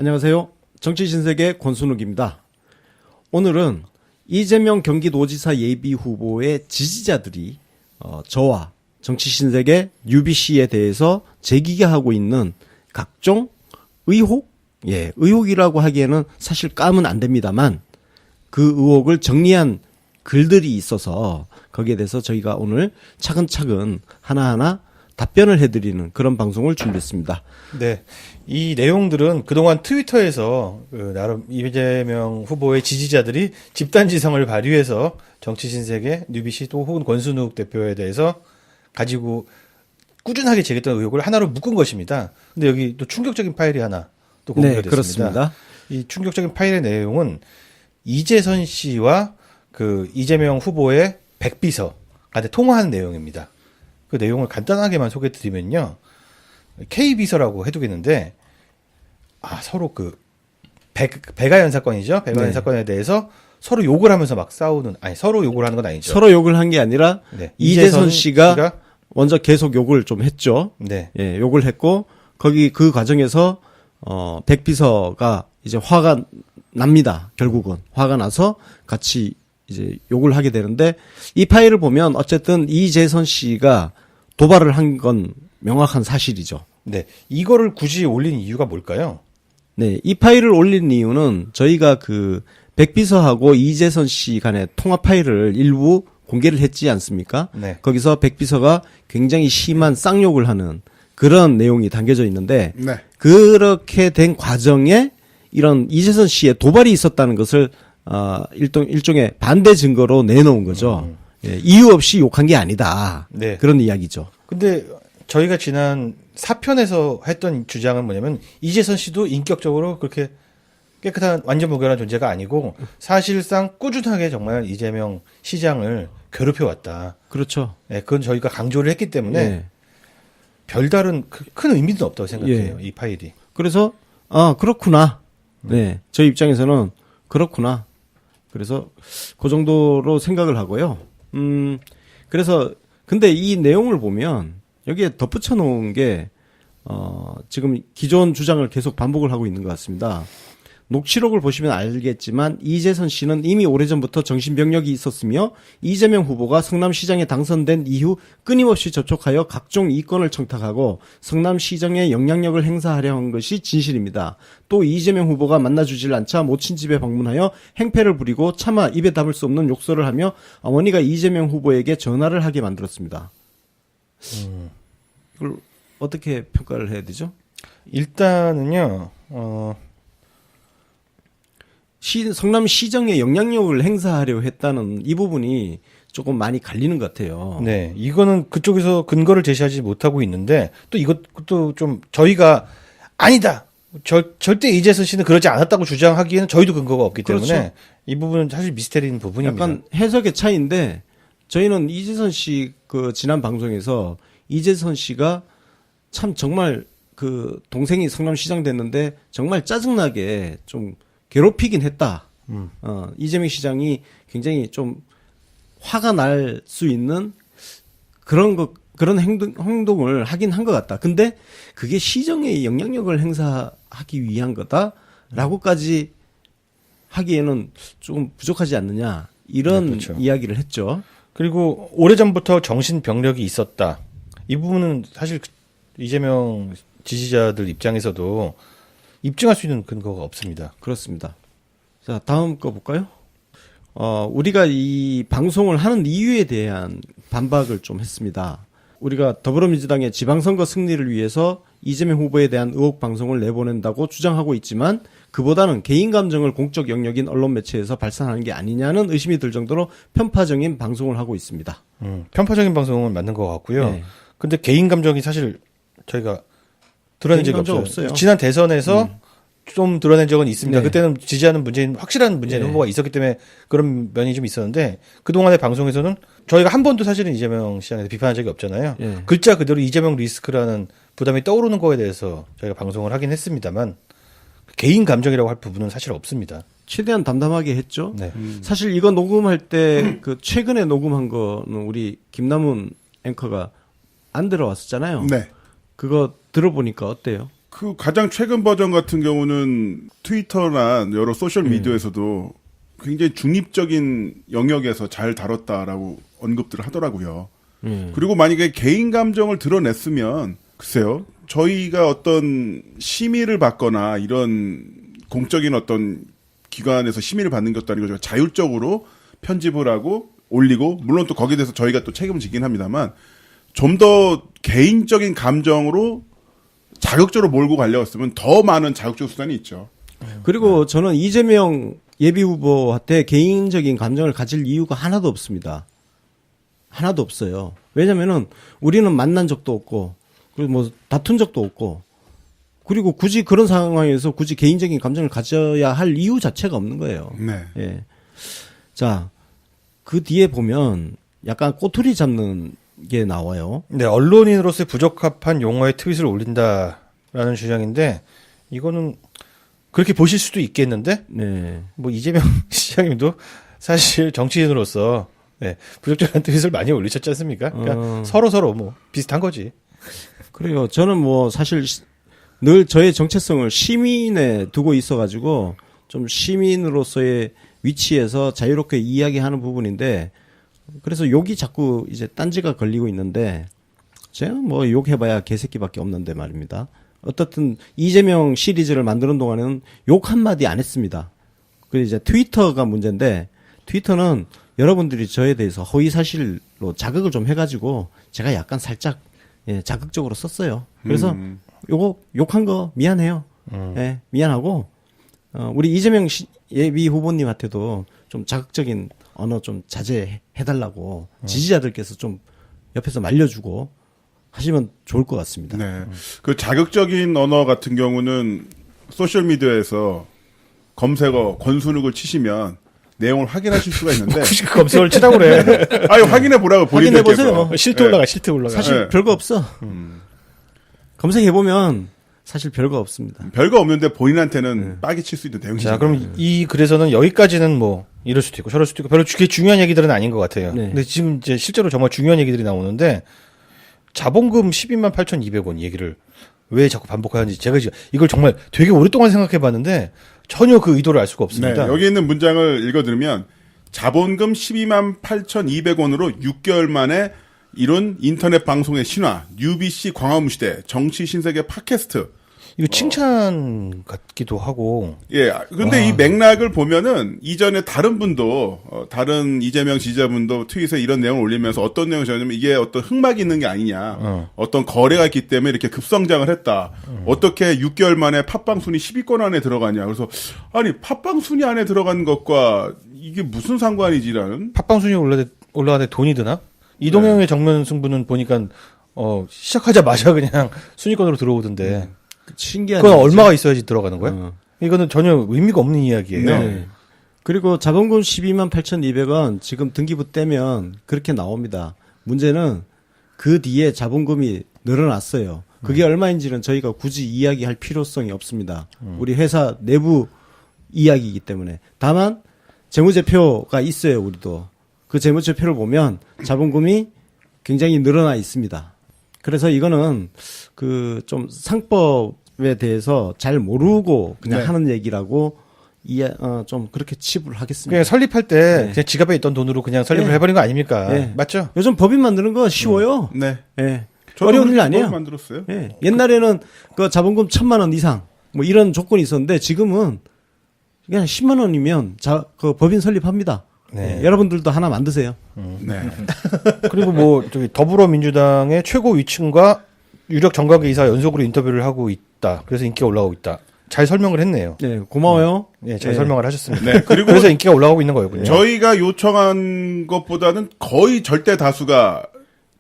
안녕하세요. 정치신세계 권순욱입니다. 오늘은 이재명 경기도지사 예비후보의 지지자들이 저와 정치신세계 UBC에 대해서 제기하고 있는 각종 의혹? 의혹이라고 하기에는 사실 까면 안 됩니다만 그 의혹을 정리한 글들이 있어서 거기에 대해서 저희가 오늘 차근차근 하나하나 답변을 해드리는 그런 방송을 준비했습니다. 네. 이 내용들은 그동안 트위터에서 나름 이재명 후보의 지지자들이 집단지성을 발휘해서 정치신세계, 뉴비시 또 혹은 권순욱 대표에 대해서 가지고 꾸준하게 제기했던 의혹을 하나로 묶은 것입니다. 근데 여기 또 충격적인 파일이 하나 또 공개가 됐습니다. 그렇습니다. 이 충격적인 파일의 내용은 이재선 씨와 그 이재명 후보의 백비서가 통화한 내용입니다. 그 내용을 간단하게만 소개해드리면요. K비서라고 해두겠는데, 서로 배가연 사건이죠. 배가연 사건에 대해서 서로 욕을 하면서 막 싸우는, 서로 욕을 하는 건 아니죠. 서로 욕을 한 게 아니라, 이재선 씨가 먼저 계속 욕을 좀 했죠. 네. 욕을 했고, 그 과정에서, 백비서가 이제 화가 납니다. 결국은. 화가 나서 같이 이제 욕을 하게 되는데, 이 파일을 보면 어쨌든 이재선 씨가 도발을 한 건 명확한 사실이죠. 네. 이거를 굳이 올린 이유가 뭘까요? 네. 이 파일을 올린 이유는 저희가 백비서하고 이재선 씨 간의 통화 파일을 일부 공개를 했지 않습니까? 네. 거기서 백비서가 굉장히 심한 쌍욕을 하는 그런 내용이 담겨져 있는데, 네. 그렇게 된 과정에 이런 이재선 씨의 도발이 있었다는 것을 일종의 반대 증거로 내놓은 거죠. 이유 없이 욕한 게 아니다. 네. 그런 이야기죠. 근데 저희가 지난 4편에서 했던 주장은 뭐냐면 이재선 씨도 인격적으로 그렇게 깨끗한 완전 무결한 존재가 아니고 사실상 꾸준하게 정말 이재명 시장을 괴롭혀 왔다. 그렇죠. 네, 그건 저희가 강조를 했기 때문에 별다른 큰 의미는 없다고 생각해요. 이 파일이. 그래서 그렇구나. 네. 저희 입장에서는 그렇구나. 그래서 그 정도로 생각을 하고요. 그래서 근데 이 내용을 보면 여기에 덧붙여 놓은 게 지금 기존 주장을 계속 반복을 하고 있는 것 같습니다. 녹취록을 보시면 알겠지만 이재선 씨는 이미 오래전부터 정신병력이 있었으며 이재명 후보가 성남시장에 당선된 이후 끊임없이 접촉하여 각종 이권을 청탁하고 성남시장에 영향력을 행사하려 한 것이 진실입니다. 또 이재명 후보가 만나주질 않자 모친 집에 방문하여 행패를 부리고 차마 입에 담을 수 없는 욕설을 하며 어머니가 이재명 후보에게 전화를 하게 만들었습니다. 이걸 어떻게 평가를 해야 되죠? 일단은요. 성남시정에 영향력을 행사하려 했다는 이 부분이 조금 많이 갈리는 것 같아요. 네. 이거는 그쪽에서 근거를 제시하지 못하고 있는데 또 이것도 좀 저희가 아니다. 절대 이재선 씨는 그러지 않았다고 주장하기에는 저희도 근거가 없기 때문에 그렇죠. 이 부분은 사실 미스테리인 부분입니다. 약간 해석의 차이인데 저희는 이재선 씨 지난 방송에서 이재선 씨가 참 정말 동생이 성남시장 됐는데 정말 짜증나게 좀 괴롭히긴 했다. 이재명 시장이 굉장히 좀 화가 날 수 있는 그런 행동을 하긴 한 것 같다. 근데 그게 시정에 영향력을 행사하기 위한 거다라고까지 하기에는 조금 부족하지 않느냐. 이런 그렇죠. 이야기를 했죠. 그리고 오래전부터 정신병력이 있었다. 이 부분은 사실 이재명 지지자들 입장에서도 입증할 수 있는 근거가 없습니다. 그렇습니다. 자, 다음 거 볼까요? 우리가 이 방송을 하는 이유에 대한 반박을 좀 했습니다. 우리가 더불어민주당의 지방선거 승리를 위해서 이재명 후보에 대한 의혹 방송을 내보낸다고 주장하고 있지만 그보다는 개인 감정을 공적 영역인 언론 매체에서 발산하는 게 아니냐는 의심이 들 정도로 편파적인 방송을 하고 있습니다. 편파적인 방송은 맞는 것 같고요. 네. 근데 개인 감정이 사실 저희가 드러낸 적이 없어요. 지난 대선에서 좀 드러낸 적은 있습니다. 네. 그때는 지지하는 확실한 문재인 네. 후보가 있었기 때문에 그런 면이 좀 있었는데 그동안의 방송에서는 저희가 한 번도 사실은 이재명 시장에 대해 비판한 적이 없잖아요. 네. 글자 그대로 이재명 리스크라는 부담이 떠오르는 거에 대해서 저희가 방송을 하긴 했습니다만 개인 감정이라고 할 부분은 사실 없습니다. 최대한 담담하게 했죠. 네. 사실 이거 녹음할 때 최근에 녹음한 거는 우리 김남훈 앵커가 안 들어왔었잖아요. 네. 그거 들어보니까 어때요? 그 가장 최근 버전 같은 경우는 트위터나 여러 소셜 미디어에서도 굉장히 중립적인 영역에서 잘 다뤘다라고 언급들을 하더라고요. 그리고 만약에 개인 감정을 드러냈으면 글쎄요. 저희가 어떤 심의를 받거나 이런 공적인 어떤 기관에서 심의를 받는 것도 아니고 자율적으로 편집을 하고 올리고 물론 또 거기에 대해서 저희가 또 책임을 지긴 합니다만 좀 더 개인적인 감정으로 자극적으로 몰고 가려웠으면 더 많은 자극적 수단이 있죠. 그리고 저는 이재명 예비 후보한테 개인적인 감정을 가질 이유가 하나도 없습니다. 하나도 없어요. 왜냐면은 우리는 만난 적도 없고, 그리고 뭐 다툰 적도 없고, 그리고 굳이 그런 상황에서 굳이 개인적인 감정을 가져야 할 이유 자체가 없는 거예요. 네. 예. 자, 그 뒤에 보면 약간 꼬투리 잡는 게 나와요. 네, 언론인으로서의 부적합한 용어의 트윗을 올린다라는 주장인데 이거는 그렇게 보실 수도 있겠는데 네. 뭐 이재명 시장님도 사실 정치인으로서 네, 부적절한 트윗을 많이 올리셨지 않습니까? 그러니까 서로 뭐 비슷한 거지. 그래요. 저는 뭐 사실 늘 저의 정체성을 시민에 두고 있어가지고 좀 시민으로서의 위치에서 자유롭게 이야기하는 부분인데 그래서 욕이 자꾸 이제 딴지가 걸리고 있는데 제가 뭐 욕해봐야 개새끼밖에 없는데 말입니다. 어떻든 이재명 시리즈를 만드는 동안에는 욕 한마디 안 했습니다. 그 이제 트위터가 문제인데 트위터는 여러분들이 저에 대해서 허위 사실로 자극을 좀 해가지고 제가 약간 살짝 예, 자극적으로 썼어요. 그래서 요거 욕한 거 미안해요. 예, 미안하고 우리 이재명 예비 후보님한테도 좀 자극적인 언어 좀 자제해달라고 지지자들께서 좀 옆에서 말려주고 하시면 좋을 것 같습니다. 네. 그 자극적인 언어 같은 경우는 소셜 미디어에서 검색어 권순욱을 치시면 내용을 확인하실 수가 있는데 굳이 검색을 치라고 그래. 아유 확인해 보라고 확인해 본인들께서. 보세요. 실트 올라가, 실트 올라가. 사실 네. 별거 없어. 검색해 보면 사실 별거 없습니다. 별거 없는데 본인한테는 빡이 칠 수 있는 내용이죠. 자, 그럼 이 글에서는 여기까지는 뭐 이럴 수도 있고 저럴 수도 있고 별로 그게 중요한 얘기들은 아닌 것 같아요. 네. 근데 지금 이제 실제로 정말 중요한 얘기들이 나오는데 자본금 12만 8,200원 얘기를 왜 자꾸 반복하는지 제가 이걸 정말 되게 오랫동안 생각해 봤는데 전혀 그 의도를 알 수가 네, 없습니다. 여기 있는 문장을 읽어드리면 자본금 12만 8,200원으로 6개월 만에 이룬 인터넷 방송의 신화, UBC 광화문시대, 정치 신세계 팟캐스트. 이거 칭찬 같기도 하고. 예, 근데 이 맥락을 보면은 이전에 다른 분도, 다른 이재명 지지자분도 트윗에 이런 내용을 올리면서 어떤 내용을 전하냐면 이게 어떤 흑막이 있는 게 아니냐. 어떤 거래가 있기 때문에 이렇게 급성장을 했다. 어떻게 6개월 만에 팟빵 순위 10위권 안에 들어가냐. 그래서, 아니, 팟빵 순위 안에 들어간 것과 이게 무슨 상관이지라는. 팟빵 순위 올라가는데 돈이 드나? 이동형의 정면 승부는 보니까, 시작하자마자 그냥 순위권으로 들어오던데. 신기한. 그건 얘기죠. 얼마가 있어야지 들어가는 거야? 이거는 전혀 의미가 없는 이야기예요. 네. 그리고 자본금 12만 8,200원 지금 등기부 떼면 그렇게 나옵니다. 문제는 그 뒤에 자본금이 늘어났어요. 그게 얼마인지는 저희가 굳이 이야기할 필요성이 없습니다. 우리 회사 내부 이야기이기 때문에. 다만 재무제표가 있어요, 우리도. 그 재무제표를 보면 자본금이 굉장히 늘어나 있습니다. 그래서 이거는 그 좀 상법에 대해서 잘 모르고 그냥 네. 하는 얘기라고 좀 그렇게 치부를 하겠습니다. 그냥 설립할 때 네. 그냥 지갑에 있던 돈으로 그냥 설립을 네. 해버린 거 아닙니까? 네. 맞죠? 요즘 법인 만드는 거 쉬워요. 네. 예. 저도 어려운 일 그렇게 아니에요. 만들었어요. 예. 옛날에는 그 자본금 1,000만 원 이상 뭐 이런 조건이 있었는데 지금은 그냥 10만 원이면 그 법인 설립합니다. 네. 예. 여러분들도 하나 만드세요. 네. 그리고 뭐 저기 더불어민주당의 최고 위층과 유력 정각의 이사 연속으로 인터뷰를 하고 있다. 그래서 인기가 올라오고 있다. 잘 설명을 했네요. 네, 고마워요. 네, 잘 네. 설명을 하셨습니다. 네. 그리고 그래서 인기가 올라가고 있는 거예요. 저희가 요청한 것보다는 거의 절대 다수가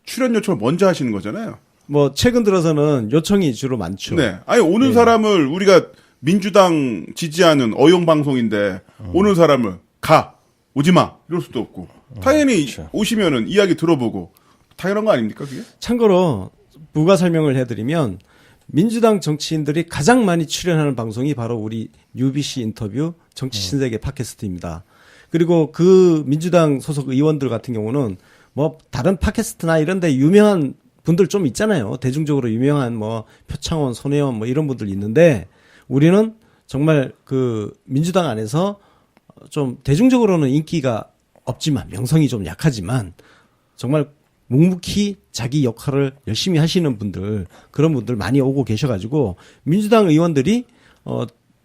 출연 요청을 먼저 하시는 거잖아요. 뭐 최근 들어서는 요청이 주로 많죠. 네. 아니 오는 사람을 우리가 민주당 지지하는 어용 방송인데 오는 사람을 가 오지 마 이럴 수도 없고 당연히 그렇죠. 오시면은 이야기 들어보고 당연한 거 아닙니까 그게? 참고로 부가 설명을 해드리면 민주당 정치인들이 가장 많이 출연하는 방송이 바로 우리 UBC 인터뷰 정치 신세계 팟캐스트입니다. 그리고 그 민주당 소속 의원들 같은 경우는 뭐 다른 팟캐스트나 이런데 유명한 분들 좀 있잖아요. 대중적으로 유명한 뭐 표창원, 손혜원 뭐 이런 분들 있는데 우리는 정말 그 민주당 안에서 좀 대중적으로는 인기가 없지만 명성이 좀 약하지만 정말 묵묵히 자기 역할을 열심히 하시는 분들 그런 분들 많이 오고 계셔가지고 민주당 의원들이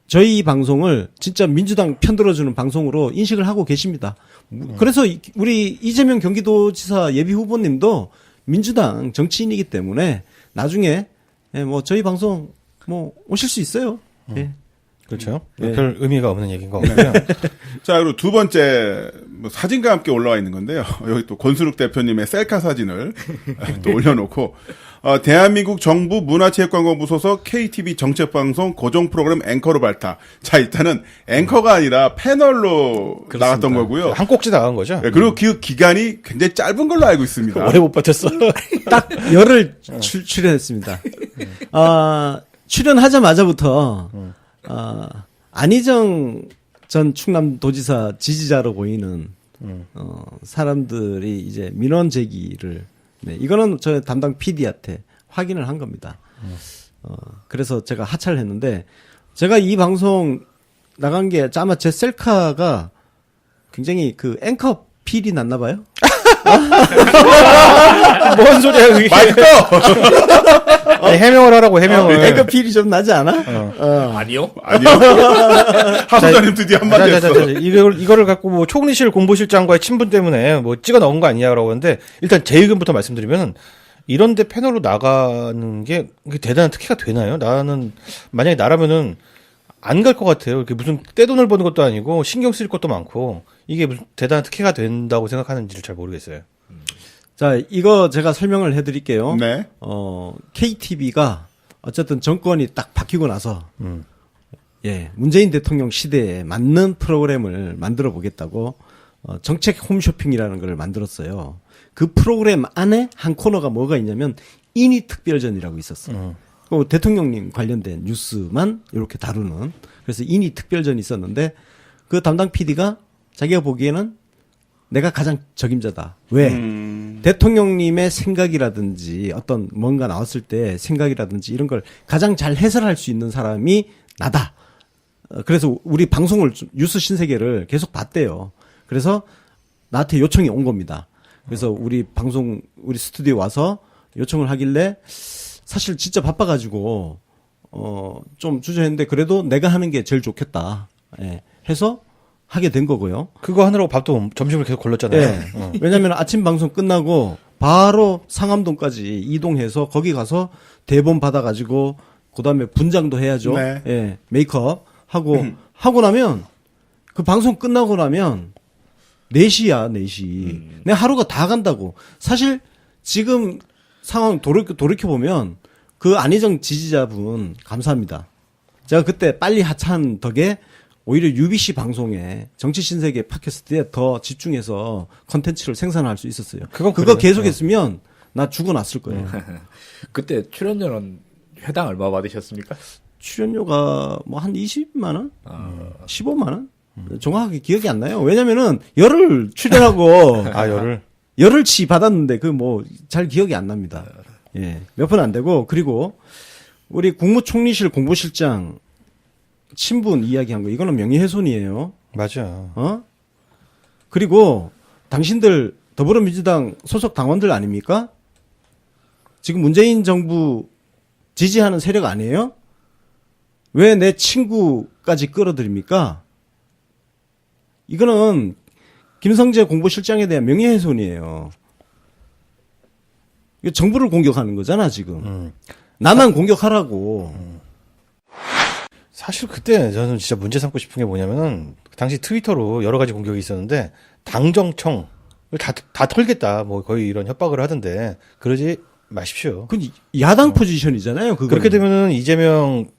저희 방송을 진짜 민주당 편들어주는 방송으로 인식을 하고 계십니다. 그래서 우리 이재명 경기도지사 예비 후보님도 민주당 정치인이기 때문에 나중에 뭐 저희 방송 뭐 오실 수 있어요. 예. 그렇죠. 네. 별 의미가 없는 얘기인 것 같고요. 자, 그리고 두 번째 뭐 사진과 함께 올라와 있는 건데요. 여기 또 권순욱 대표님의 셀카 사진을 또 올려놓고 대한민국 정부 문화체육관광부 소속 KTV 정책방송 고정 프로그램 앵커로 발탁. 자, 일단은 앵커가 아니라 패널로 나갔던 거고요. 한 꼭지 나간 거죠. 네, 그리고 그 기간이 굉장히 짧은 걸로 알고 있습니다. 오래 못 버텼어. 딱 열흘 출연했습니다. 출연하자마자부터 안희정 전 충남도지사 지지자로 보이는 사람들이 이제 민원 제기를 이거는 저 담당 PD한테 확인을 한 겁니다. 그래서 제가 하차를 했는데 제가 이 방송 나간 게 아마 제 셀카가 굉장히 그 앵커 필이 났나 봐요. 뭔 소리야, 그게. 마이크 꺼! 아니, 해명을 하라고, 해명을. 앵커 필이 좀 나지 않아? 아니요. 아니요. 하소장님 드디어 한마디 했어. 이거를 갖고 뭐 총리실 공보실장과의 친분 때문에 뭐 찍어 넣은 거 아니냐라고 하는데 일단 제 의견부터 말씀드리면 이런데 패널로 나가는 게 대단한 특혜가 되나요? 나는 만약에 나라면은 안 갈 것 같아요. 이렇게 무슨 떼돈을 버는 것도 아니고 신경 쓸 것도 많고 이게 무슨 대단한 특혜가 된다고 생각하는지를 잘 모르겠어요. 자, 이거 제가 설명을 해드릴게요. 네. KTV가 어쨌든 정권이 딱 바뀌고 나서 예, 문재인 대통령 시대에 맞는 프로그램을 만들어 보겠다고 정책 홈쇼핑이라는 걸 만들었어요. 그 프로그램 안에 한 코너가 뭐가 있냐면 인이 특별전이라고 있었어요. 그 대통령님 관련된 뉴스만 이렇게 다루는 그래서 인이 특별전이 있었는데 그 담당 PD가 자기가 보기에는 내가 가장 적임자다. 왜? 대통령님의 생각이라든지 어떤 뭔가 나왔을 때 생각이라든지 이런 걸 가장 잘 해설할 수 있는 사람이 나다. 그래서 우리 방송을 뉴스 신세계를 계속 봤대요. 그래서 나한테 요청이 온 겁니다. 그래서 우리 방송 우리 스튜디오 와서 요청을 하길래 사실 진짜 바빠가지고 좀 주저했는데 그래도 내가 하는 게 제일 좋겠다. 예. 해서 하게 된 거고요. 그거 하느라고 밥도 점심을 계속 걸렀잖아요. 예. 왜냐하면 아침 방송 끝나고 바로 상암동까지 이동해서 거기 가서 대본 받아가지고 그다음에 분장도 해야죠. 네. 예. 메이크업 하고 나면 그 방송 끝나고 나면 4시야 4시. 내 하루가 다 간다고. 사실 지금 상황 돌이켜 보면 그 안희정 지지자분 감사합니다. 제가 그때 빨리 하차한 덕에 오히려 UBC 방송에 정치신세계 팟캐스트에 더 집중해서 컨텐츠를 생산할 수 있었어요. 그거 그래요. 계속했으면 나 죽어났을 거예요. 그때 출연료는 회당 얼마 받으셨습니까? 출연료가 뭐 한 20만 원? 15만 원? 정확하게 기억이 안 나요. 왜냐면은 열흘 출연하고 열흘치 받았는데 그 뭐 잘 기억이 안 납니다. 예. 몇 푼 안 되고 그리고 우리 국무총리실 공보실장 친분 이야기한 거 이거는 명예훼손이에요. 맞아. 그리고 당신들 더불어민주당 소속 당원들 아닙니까? 지금 문재인 정부 지지하는 세력 아니에요? 왜 내 친구까지 끌어들입니까? 이거는 김성재 공보실장에 대한 명예훼손이에요. 이거 정부를 공격하는 거잖아 지금. 나만 공격하라고. 사실 그때 저는 진짜 문제 삼고 싶은 게 뭐냐면은 당시 트위터로 여러 가지 공격이 있었는데 당정청을 다 털겠다 뭐 거의 이런 협박을 하던데 그러지 마십시오. 그 야당 포지션이잖아요. 그거는. 그렇게 되면은 이재명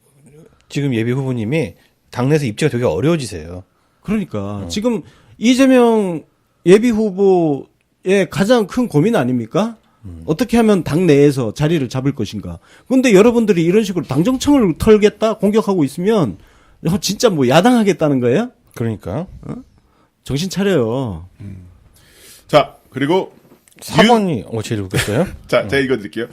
지금 예비 후보님이 당내에서 입지가 되게 어려워지세요. 그러니까 지금 이재명 예비 후보의 가장 큰 고민 아닙니까? 어떻게 하면 당 내에서 자리를 잡을 것인가. 그런데 여러분들이 이런 식으로 당정청을 털겠다 공격하고 있으면 진짜 뭐 야당하겠다는 거예요? 그러니까 정신 차려요. 자, 그리고 4번이 제일 웃겼어요. 자, 제가 읽어드릴게요.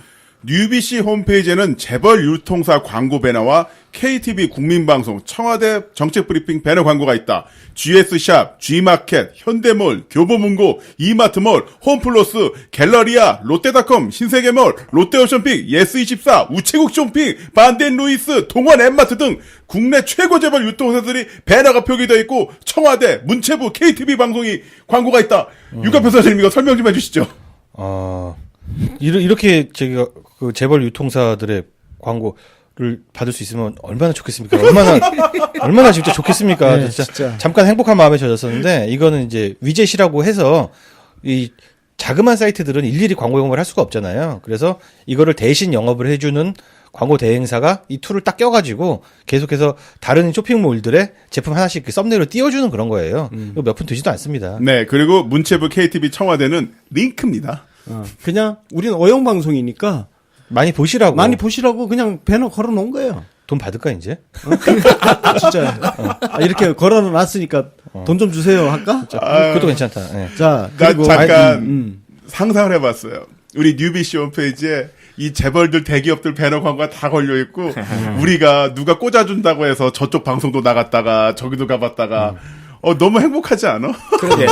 뉴비씨 홈페이지에는 재벌 유통사 광고 배너와 KTV 국민방송, 청와대 정책브리핑 배너 광고가 있다. GS샵, G마켓, 현대몰, 교보문고, 이마트몰, 홈플러스, 갤러리아, 롯데닷컴, 신세계몰, 롯데오션픽, 예스24, 우체국 쇼핑, 반덴루이스, 동원 엠마트 등 국내 최고 재벌 유통사들이 배너가 표기되어 있고 청와대, 문체부, KTV 방송이 광고가 있다. 유가표 사장님 이거 설명 좀 해주시죠. 이렇게 제가 그 재벌 유통사들의 광고를 받을 수 있으면 얼마나 좋겠습니까? 얼마나 진짜 좋겠습니까? 네, 진짜 잠깐 행복한 마음에 젖었었는데 이거는 이제 위젯이라고 해서 이 자그마한 사이트들은 일일이 광고 영업을 할 수가 없잖아요. 그래서 이거를 대신 영업을 해주는 광고 대행사가 이 툴을 딱 껴가지고 계속해서 다른 쇼핑몰들의 제품 하나씩 썸네일로 띄워주는 그런 거예요. 이거 몇 푼 되지도 않습니다. 네, 그리고 문체부, KTV, 청와대는 링크입니다. 그냥 우리는 어용 방송이니까 많이 보시라고. 많이 보시라고 그냥 배너 걸어 놓은 거예요. 돈 받을까 이제? 진짜 이렇게 걸어 놨으니까 돈 좀 주세요 할까? 그것도 괜찮다. 네. 자, 나 그리고 잠깐 상상을 해봤어요. 우리 뉴비씨 홈페이지에 이 재벌들 대기업들 배너 광고가 다 걸려 있고 우리가 누가 꽂아준다고 해서 저쪽 방송도 나갔다가 저기도 가봤다가 너무 행복하지 않아? 그러게.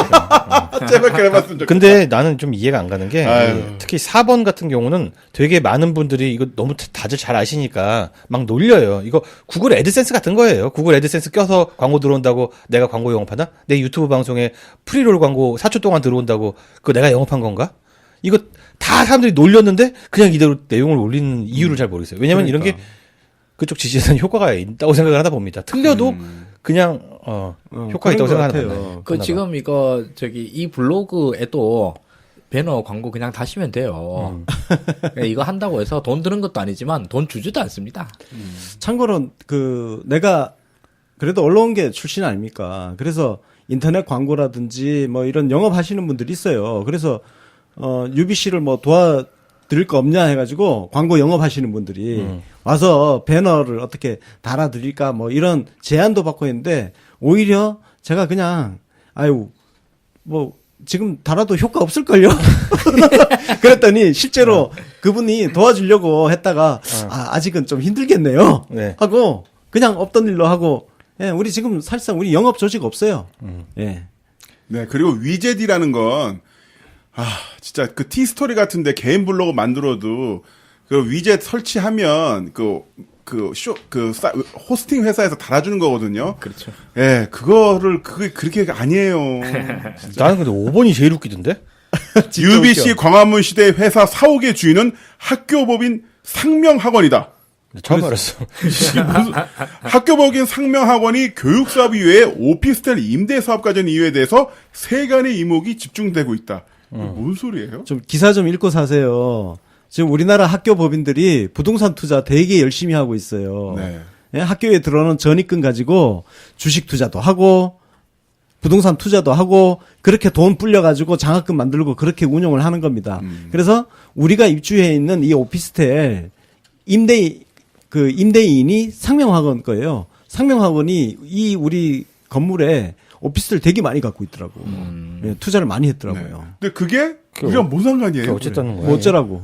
제발 그래봤으면 좋겠다. 근데 나는 좀 이해가 안 가는 게 아유. 특히 4번 같은 경우는 되게 많은 분들이 이거 너무 다들 잘 아시니까 막 놀려요. 이거 구글 애드센스 같은 거예요. 구글 애드센스 껴서 광고 들어온다고 내가 광고 영업하나? 내 유튜브 방송에 프리롤 광고 4초 동안 들어온다고 그거 내가 영업한 건가? 이거 다 사람들이 놀렸는데 그냥 이대로 내용을 올리는 이유를 잘 모르겠어요. 왜냐면 이런 게 그쪽 지지에는 효과가 있다고 생각을 하다 봅니다. 틀려도 그냥 효과가 있다고 생각하는 거예요. 그 지금 이거 이 블로그에도 배너 광고 그냥 다시면 돼요. 이거 한다고 해서 돈 드는 것도 아니지만 돈 주지도 않습니다. 참고로 내가 그래도 언론계 출신 아닙니까? 그래서 인터넷 광고라든지 뭐 이런 영업하시는 분들이 있어요. 그래서 UBC를 뭐 도와드릴 거 없냐 해가지고 광고 영업하시는 분들이 와서 배너를 어떻게 달아드릴까 뭐 이런 제안도 받고 있는데 오히려 제가 그냥 뭐 지금 달아도 효과 없을걸요? 그랬더니 실제로 그분이 도와주려고 했다가 아직은 좀 힘들겠네요. 네. 하고 그냥 없던 일로 하고 예, 우리 지금 사실상 우리 영업 조직 없어요. 예. 네, 그리고 위젯이라는 건 진짜 그 티스토리 같은데 개인 블로그 만들어도 그 위젯 설치하면 호스팅 회사에서 달아주는 거거든요. 그렇죠. 예, 그게 그렇게 아니에요. 나는 근데 5번이 제일 웃기던데? UBC 광화문 시대 회사 사옥의 주인은 학교법인 상명학원이다. 처음 알았어. 학교법인 상명학원이 교육사업 이외에 오피스텔 임대 사업 과정 이유에 대해서 세간의 이목이 집중되고 있다. 뭔 소리예요? 좀 기사 좀 읽고 사세요. 지금 우리나라 학교 법인들이 부동산 투자 되게 열심히 하고 있어요. 네. 예, 학교에 들어오는 전입금 가지고 주식 투자도 하고 부동산 투자도 하고 그렇게 돈 불려가지고 장학금 만들고 그렇게 운영을 하는 겁니다. 그래서 우리가 입주해 있는 이 오피스텔 임대인이 상명학원 거예요. 상명학원이 이 우리 건물에 오피스텔 되게 많이 갖고 있더라고. 예, 투자를 많이 했더라고요. 네. 근데 그게 우리랑 뭔 상관이에요? 어쨌든 거야. 뭐 어쩌라고.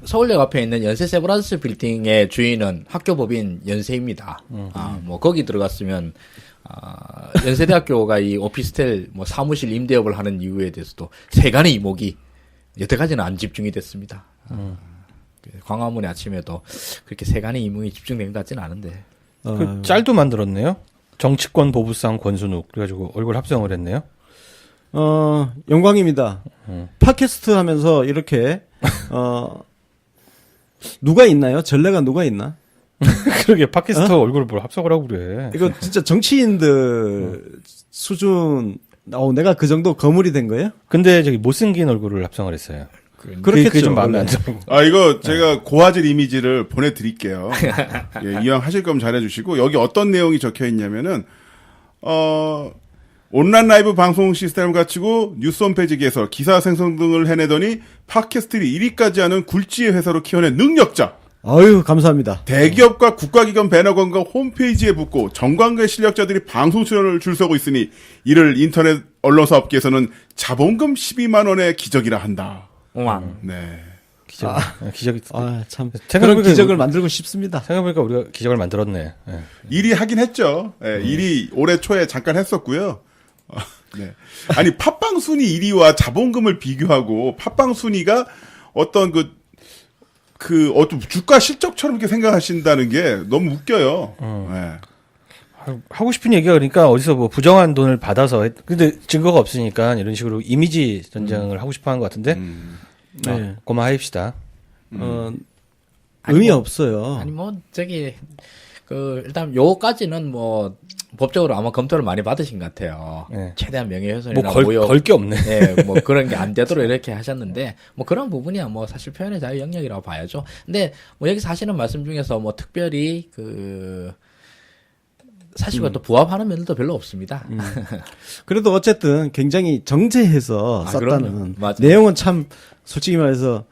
서울역 앞에 있는 연세 세브란스 빌딩의 주인은 학교법인 연세입니다. 뭐 거기 들어갔으면 연세대학교가 이 오피스텔 뭐 사무실 임대업을 하는 이유에 대해서도 세간의 이목이 여태까지는 안 집중이 됐습니다. 광화문의 아침에도 그렇게 세간의 이목이 집중된 것 같지는 않은데. 그 짤도 만들었네요. 정치권 보부상 권순욱 그래가지고 얼굴 합성을 했네요. 영광입니다. 팟캐스트 하면서 이렇게 누가 있나요? 전례가 누가 있나? 그러게 팟캐스터 얼굴을 뭘 합성을 하고 그래. 이거 진짜 정치인들 수준. 내가 그 정도 거물이 된 거예요? 근데 못생긴 얼굴을 합성을 했어요. 그렇겠죠. 그게 좀 마음에 안 원래. 들어. 이거 제가 고화질 이미지를 보내드릴게요. 예, 이왕 하실 거면 잘해주시고, 여기 어떤 내용이 적혀 있냐면은, 온라인 라이브 방송 시스템을 갖추고 뉴스 홈페이지 개설, 기사 생성 등을 해내더니 팟캐스트를 1위까지 하는 굴지의 회사로 키워낸 능력자. 아유, 감사합니다. 대기업과 국가기관 배너 광고 홈페이지에 붙고 정관계 실력자들이 방송 출연을 줄 서고 있으니 이를 인터넷 언론사 업계에서는 자본금 12만 원의 기적이라 한다. 왕. 네. 기적이. 아, 참. 그런 생각해보니까 기적을 만들고 싶습니다. 생각해보니까 우리가 기적을 만들었네. 예. 일이 하긴 했죠. 예, 일이 올해 초에 잠깐 했었고요. 네. 아니 팟빵 순위 1위와 자본금을 비교하고 팟빵 순위가 어떤 어떤 주가 실적처럼 이렇게 생각하신다는 게 너무 웃겨요. 네. 하고 싶은 얘기가 그러니까 어디서 뭐 부정한 돈을 받아서 근데 증거가 없으니까 이런 식으로 이미지 전쟁을 하고 싶어 하는 것 같은데 네. 고마합시다. 의미 없어요. 아니 뭐 저기 일단 요거까지는 뭐 법적으로 아마 검토를 많이 받으신 것 같아요. 네. 최대한 명예훼손이나 뭐 모욕, 걸 게 없네. 네, 뭐 그런 게 안 되도록 이렇게 하셨는데 뭐 그런 부분이야 뭐 사실 표현의 자유 영역이라고 봐야죠. 근데 뭐 여기서 하시는 말씀 중에서 뭐 특별히 사실과 또 부합하는 면도 별로 없습니다. 그래도 어쨌든 굉장히 정제해서 썼다는 그럼요. 맞아요. 내용은 참 솔직히 말해서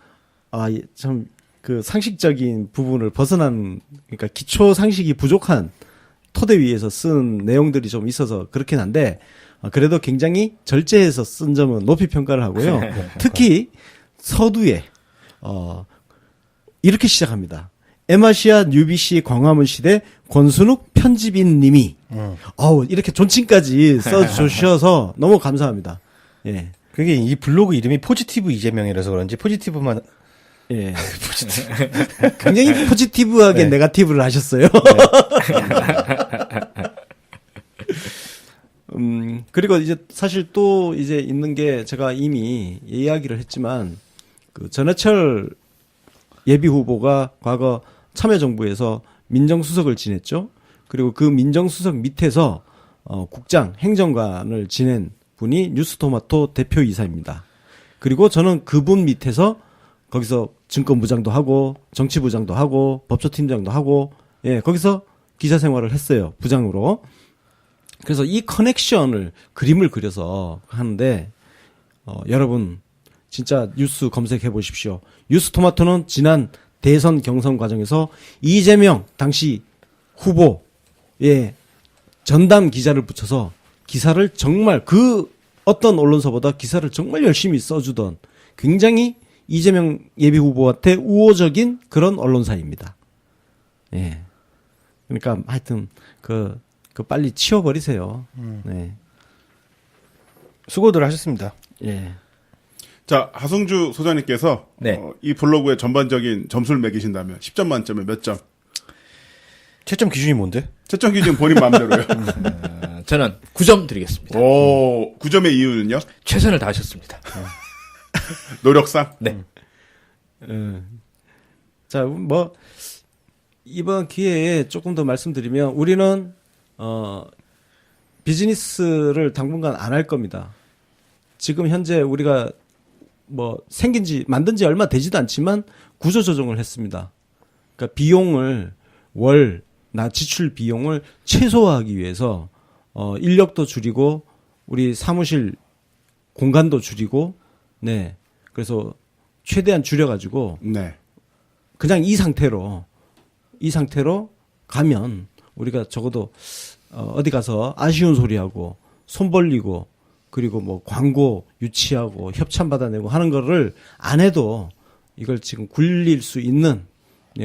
참 그 상식적인 부분을 벗어난 그러니까 기초 상식이 부족한 토대 위에서 쓴 내용들이 좀 있어서 그렇긴 한데 그래도 굉장히 절제해서 쓴 점은 높이 평가를 하고요. 특히 서두에 이렇게 시작합니다. 에마시아 뉴비시 광화문 시대 권순욱 편집인 님이 이렇게 존칭까지 써주셔서 너무 감사합니다. 예. 그게 이 블로그 이름이 포지티브 이재명이라서 그런지 포지티브만 예. 굉장히 포지티브하게 네. 네거티브를 하셨어요. 그리고 이제 사실 또 이제 있는 게 제가 이미 이야기를 했지만 전해철 예비 후보가 과거 참여정부에서 민정수석을 지냈죠. 그리고 그 민정수석 밑에서 국장, 행정관을 지낸 분이 뉴스토마토 대표이사입니다. 그리고 저는 그분 밑에서 거기서 증권부장도 하고 정치부장도 하고 법조팀장도 하고 거기서 기자 생활을 했어요. 부장으로. 그래서 이 커넥션을 그림을 그려서 하는데 여러분 진짜 뉴스 검색해 보십시오. 뉴스토마토는 지난 대선 경선 과정에서 이재명 당시 후보의 전담 기자를 붙여서 기사를 정말 어떤 언론사보다 기사를 정말 열심히 써주던 굉장히 이재명 예비 후보한테 우호적인 그런 언론사입니다. 예. 그러니까 하여튼 빨리 치워버리세요. 네. 수고들 하셨습니다. 예. 자, 하승주 소장님께서 네. 이 블로그의 전반적인 점수를 매기신다면 10점 만점에 몇 점? 채점 기준이 뭔데? 채점 기준 본인 마음대로요. 저는 9점 드리겠습니다. 오, 9점의 이유는요? 최선을 다하셨습니다. 노력상? 네. 자, 뭐 이번 기회에 조금 더 말씀드리면 우리는 비즈니스를 당분간 안 할 겁니다. 지금 현재 우리가 뭐 만든 지 얼마 되지도 않지만 구조 조정을 했습니다. 그러니까 비용을 지출 비용을 최소화하기 위해서 인력도 줄이고 우리 사무실 공간도 줄이고 그래서 최대한 줄여가지고 네. 그냥 이 상태로 가면 우리가 적어도 어디 가서 아쉬운 소리하고 손 벌리고 그리고 뭐 광고 유치하고 협찬 받아내고 하는 거를 안 해도 이걸 지금 굴릴 수 있는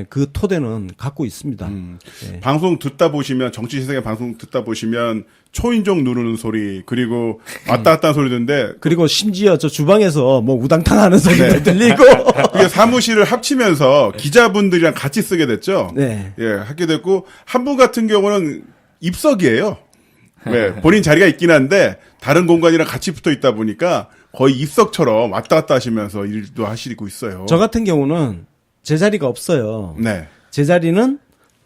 그 토대는 갖고 있습니다. 네. 방송 듣다 보시면 정치 시생의 방송 듣다 보시면 초인종 누르는 소리 그리고 왔다 갔다 하는 소리 듣는데 그리고 심지어 저 주방에서 뭐 우당탕 하는 소리도 들리고 그게 사무실을 합치면서 기자분들이랑 같이 쓰게 됐죠. 네. 예, 하게 됐고 한 분 같은 경우는 입석이에요. 네, 본인 자리가 있긴 한데 다른 공간이랑 같이 붙어 있다 보니까 거의 입석처럼 왔다 갔다 하시면서 일도 하시고 있어요. 저 같은 경우는 제 자리가 없어요. 네. 제 자리는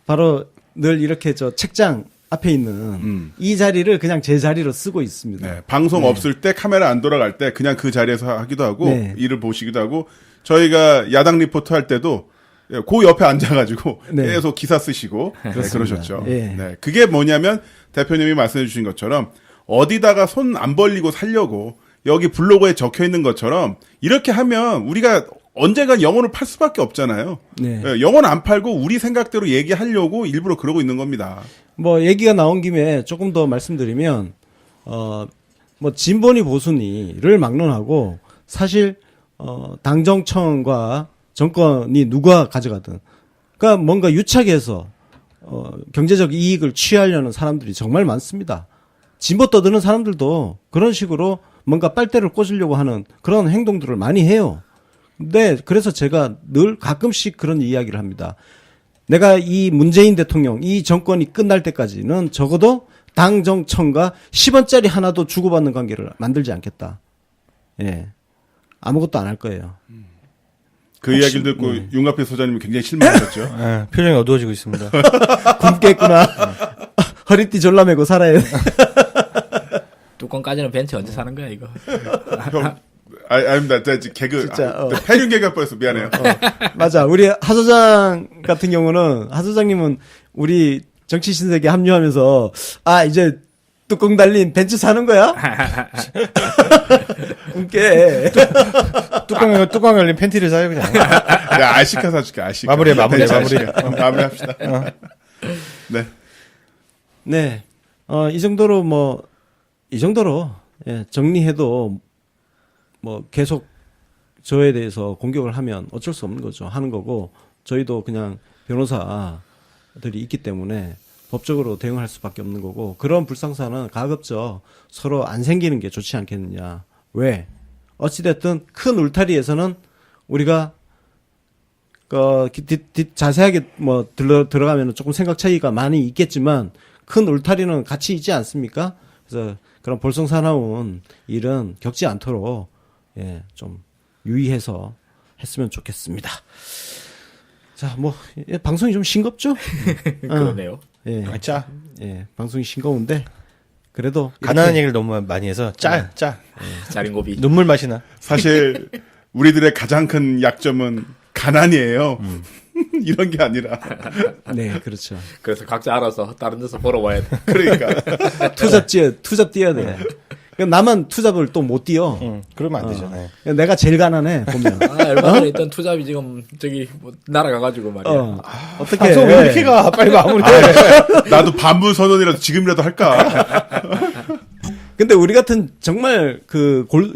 바로 늘 이렇게 저 책장 앞에 있는 이 자리를 그냥 제 자리로 쓰고 있습니다. 네, 방송 없을 때 카메라 안 돌아갈 때 그냥 그 자리에서 하기도 하고 네. 일을 보시기도 하고 저희가 야당 리포트 할 때도 그 옆에 앉아가지고 네. 계속 기사 쓰시고 네, 그렇습니다. 그러셨죠. 예. 네, 그게 뭐냐면 대표님이 말씀해 주신 것처럼 어디다가 손 안 벌리고 살려고 여기 블로그에 적혀 있는 것처럼 이렇게 하면 우리가 언젠간 영혼을 팔 수밖에 없잖아요. 네. 예, 영혼 안 팔고 우리 생각대로 얘기하려고 일부러 그러고 있는 겁니다. 뭐 얘기가 나온 김에 조금 더 말씀드리면 뭐 진보니 보수니를 막론하고 사실 당정청과 정권이 누가 가져가든 그러니까 뭔가 유착 해서 경제적 이익을 취하려는 사람들이 정말 많습니다. 진보 떠드는 사람들도 그런 식으로 뭔가 빨대를 꽂으려고 하는 그런 행동들을 많이 해요. 근데 그래서 제가 늘 가끔씩 그런 이야기를 합니다. 내가 이 문재인 대통령, 이 정권이 끝날 때까지는 적어도 당정청과 10원짜리 하나도 주고받는 관계를 만들지 않겠다. 예. 아무것도 안 할 거예요. 그 이야기를 듣고 윤갑희 소장님이 굉장히 실망하셨죠. 예, 표정이 어두워지고 있습니다. 굶겠구나. 허리띠 졸라매고 살아야 돼. 뚜껑 까지는 벤츠 언제 사는 거야 이거? 형, 아닙니다. 제가 지금 개그, 진짜, 패륜 개그 할 뻔했어. 미안해요. 맞아. 우리 하 소장 같은 경우는 하 소장님은 우리 정치 신세계 합류하면서 이제 뚜껑 달린 벤츠 사는 거야? 꿈깨. 뚜껑 열린 팬티를 사요 그냥. 내가 아시카 사줄게. 아시카. 마무리. 마무리합시다. 네. 네. 이 정도로 예, 정리해도 뭐 계속 저에 대해서 공격을 하면 어쩔 수 없는 거죠. 하는 거고 저희도 그냥 변호사들이 있기 때문에 법적으로 대응할 수밖에 없는 거고 그런 불상사는 가급적 서로 안 생기는 게 좋지 않겠느냐. 왜? 어찌됐든 큰 울타리에서는 우리가 자세하게 뭐 들어가면 조금 생각 차이가 많이 있겠지만 큰 울타리는 같이 있지 않습니까? 그래서 그런 볼썽사나운 일은 겪지 않도록 예, 좀 유의해서 했으면 좋겠습니다. 자, 뭐 방송이 좀 싱겁죠? 그러네요. 예, 짜. 예, 방송이 싱거운데 그래도 가난한 얘기를 너무 많이 해서 짜. 자린고비. 눈물 맛이 나. 사실, 우리들의 가장 큰 약점은 가난이에요. 이런 게 아니라. 네, 그렇죠. 그래서 각자 알아서 다른 데서 벌어와야 돼. 그러니까. 투잡 뛰어야 돼. 그러니까 나만 투잡을 또 못 뛰어. 그러면 안 되죠. 네. 그러니까 내가 제일 가난해 보면. 얼마 전에 있던 투잡이 지금 저기 뭐 날아가가지고 말이야. 어떻게? 방송 왜 이렇게 가? 빨리 마무리해. 나도 반부 선언이라도 지금이라도 할까? 근데 우리 같은 정말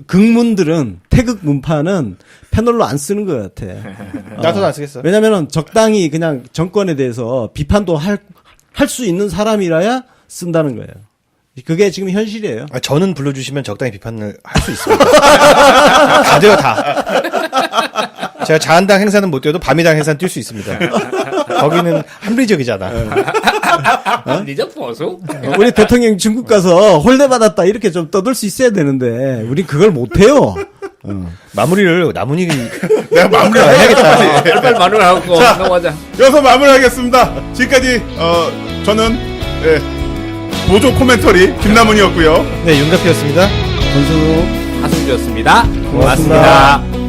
극문들은 태극 문파는 패널로 안 쓰는 것 같아. 나도 안 쓰겠어. 왜냐면은 적당히 그냥 정권에 대해서 비판도 할 수 있는 사람이라야 쓴다는 거예요. 그게 지금 현실이에요. 저는 불러주시면 적당히 비판을 할 수 있습니다. 다 돼요, 다. 제가 자한당 행사는 못 뛰어도 밤이당 행사는 뛸 수 있습니다. 거기는 합리적이잖아. 니적 보수? 우리 대통령 중국 가서 홀대 받았다 이렇게 좀 떠들 수 있어야 되는데 우리 그걸 못 해요. 마무리를 나문이 내가 마무리를 해야겠다. 빨리 마무리하고 넘어가자. 여기서 마무리하겠습니다. 지금까지, 저는, 보조 코멘터리 김남훈이었고요. 네, 윤갑이었습니다. 권순우 하승주였습니다. 고맙습니다. 고맙습니다.